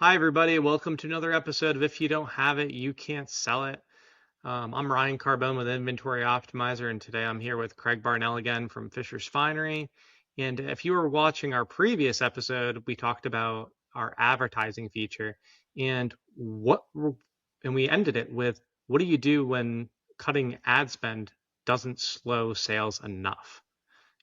Hi, everybody. Welcome to another episode of If You Don't Have It, You Can't Sell It. I'm Ryan Carbone with Inventory Optimizer, and today I'm here with Craig Barnell again from Fisher's Finery. And if you were watching our previous episode, we talked about our advertising feature and and we ended it with what do you do when cutting ad spend doesn't slow sales enough?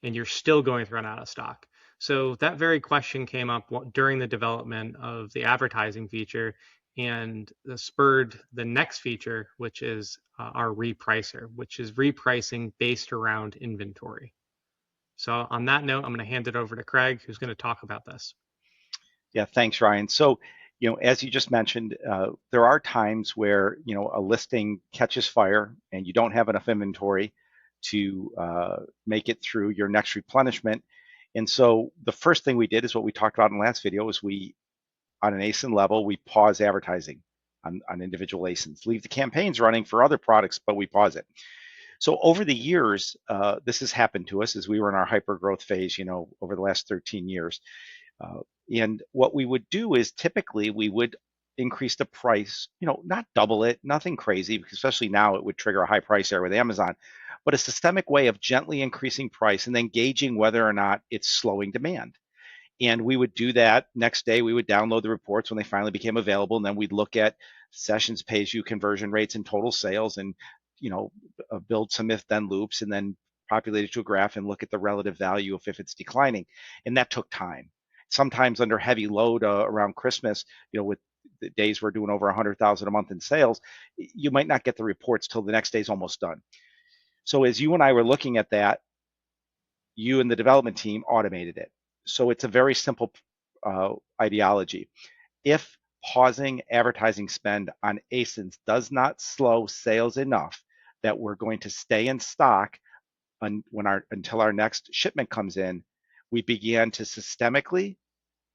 And you're still going to run out of stock. So that very question came up during the development of the advertising feature and spurred the next feature, which is our repricer, which is repricing based around inventory. So on that note, I'm going to hand it over to Craig, who's going to talk about this. Yeah, thanks, Ryan. So, as you just mentioned, there are times where, a listing catches fire and you don't have enough inventory to make it through your next replenishment. And so the first thing we did is what we talked about in the last video is on an ASIN level, we pause advertising on individual ASINs, leave the campaigns running for other products, but we pause it. So over the years, this has happened to us as we were in our hyper growth phase, over the last 13 years. Uh, and what we would do is typically we would increase the price, not double it, nothing crazy, because especially now it would trigger a high price error with Amazon, but a systemic way of gently increasing price and then gauging whether or not it's slowing demand. And we would do that next day. We would download the reports when they finally became available, and then we'd look at sessions, page view conversion rates, and total sales, and you know, build some if-then loops, and then populate it to a graph and look at the relative value of if it's declining. And that took time. Sometimes under heavy load around Christmas, with the days we're doing over 100,000 a month in sales, you might not get the reports till the next day's almost done. So as you and I were looking at that, you and the development team automated it. So it's a very simple ideology. If pausing advertising spend on ASINs does not slow sales enough that we're going to stay in stock until our next shipment comes in, we began to systemically,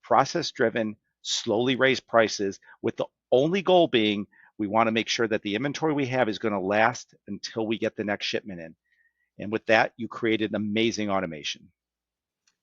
process driven, slowly raise prices with the only goal being we want to make sure that the inventory we have is going to last until we get the next shipment in. And with that, you created an amazing automation.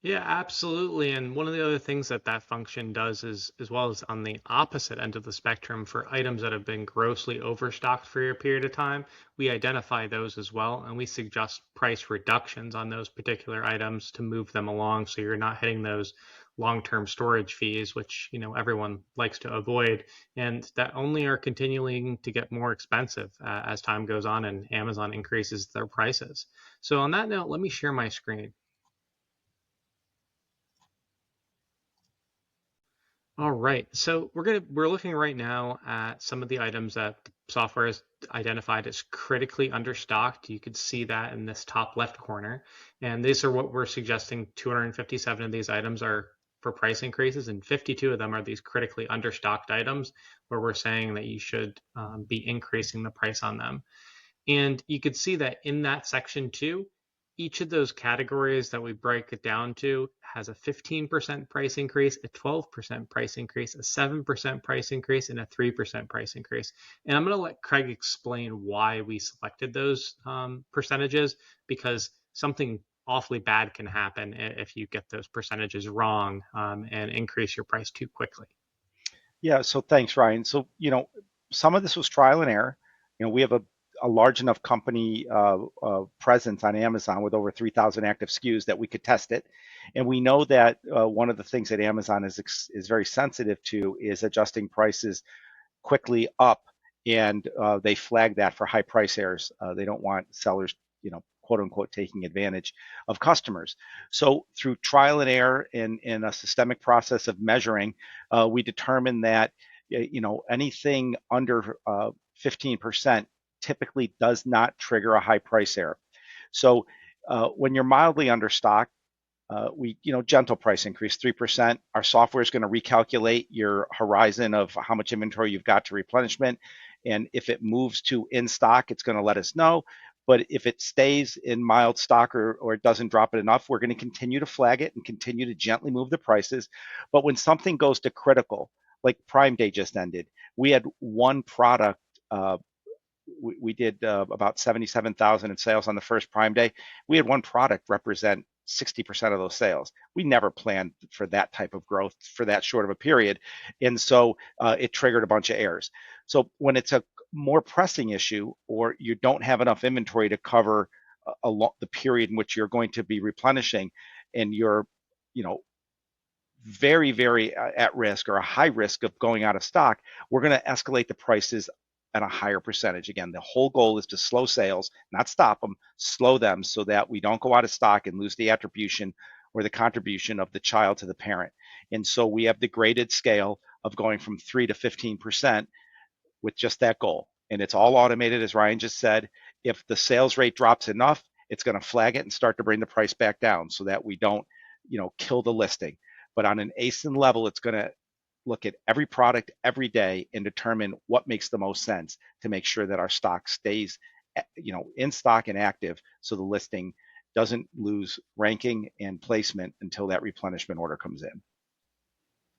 Yeah, absolutely. And one of the other things that that function does is, as well as on the opposite end of the spectrum, for items that have been grossly overstocked for a period of time, we identify those as well, and we suggest price reductions on those particular items to move them along so you're not hitting those long-term storage fees, which, everyone likes to avoid, and that only are continuing to get more expensive as time goes on and Amazon increases their prices. So on that note, let me share my screen. All right. So we're looking right now at some of the items that the software has identified as critically understocked. You could see that in this top left corner. And these are what we're suggesting. 257 of these items are for price increases, and 52 of them are these critically understocked items where we're saying that you should be increasing the price on them. And you could see that in that section too, each of those categories that we break it down to has a 15% price increase, a 12% price increase, a 7% price increase, and a 3% price increase. And I'm going to let Craig explain why we selected those percentages, because something awfully bad can happen if you get those percentages wrong and increase your price too quickly. Yeah, so thanks, Ryan. So, some of this was trial and error. We have a large enough company presence on Amazon with over 3,000 active SKUs that we could test it. And we know that one of the things that Amazon is very sensitive to is adjusting prices quickly up, and they flag that for high price errors. They don't want sellers, quote unquote, taking advantage of customers. So through trial and error and in a systemic process of measuring, we determined that anything under 15% typically does not trigger a high price error. So when you're mildly understocked, gentle price increase, 3%. Our software is going to recalculate your horizon of how much inventory you've got to replenishment. And if it moves to in stock, it's going to let us know. But if it stays in mild stock or it doesn't drop it enough, we're going to continue to flag it and continue to gently move the prices. But when something goes to critical, like Prime Day just ended, we had one product. We did about 77,000 in sales on the first Prime Day. We had one product represent 60% of those sales. We never planned for that type of growth for that short of a period. And so it triggered a bunch of errors. So when it's a more pressing issue, or you don't have enough inventory to cover the period in which you're going to be replenishing, and you're, you know, very, very at risk or a high risk of going out of stock, we're going to escalate the prices at a higher percentage. Again, the whole goal is to slow sales, not stop them, slow them so that we don't go out of stock and lose the attribution or the contribution of the child to the parent. And so we have the graded scale of going from 3 to 15% with just that goal. And it's all automated, as Ryan just said. If the sales rate drops enough, it's going to flag it and start to bring the price back down so that we don't, kill the listing. But on an ASIN level, it's going to look at every product every day and determine what makes the most sense to make sure that our stock stays, in stock and active, so the listing doesn't lose ranking and placement until that replenishment order comes in.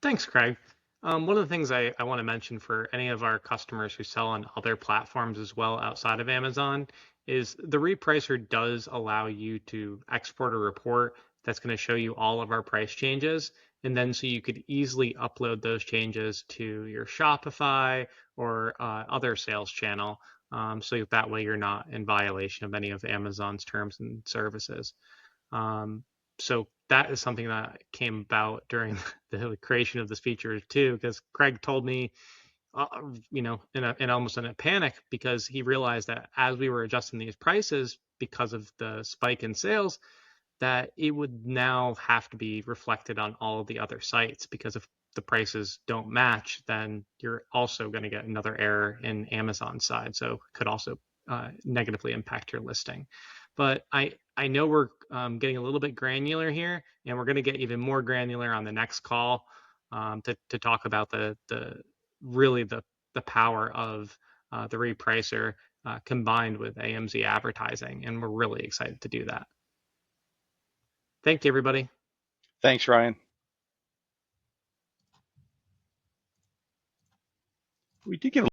Thanks, Craig. One of the things I want to mention for any of our customers who sell on other platforms as well outside of Amazon is the repricer does allow you to export a report that's going to show you all of our price changes. And then so you could easily upload those changes to your Shopify or other sales channel. So that way you're not in violation of any of Amazon's terms and services. So that is something that came about during the creation of this feature too, because Craig told me, in almost in a panic, because he realized that as we were adjusting these prices because of the spike in sales, that it would now have to be reflected on all of the other sites, because if the prices don't match, then you're also going to get another error in Amazon's side. So it could also negatively impact your listing. But I know we're getting a little bit granular here, and we're going to get even more granular on the next call to talk about the power of the repricer combined with AMZ advertising, and we're really excited to do that. Thank you, everybody. Thanks, Ryan. We did give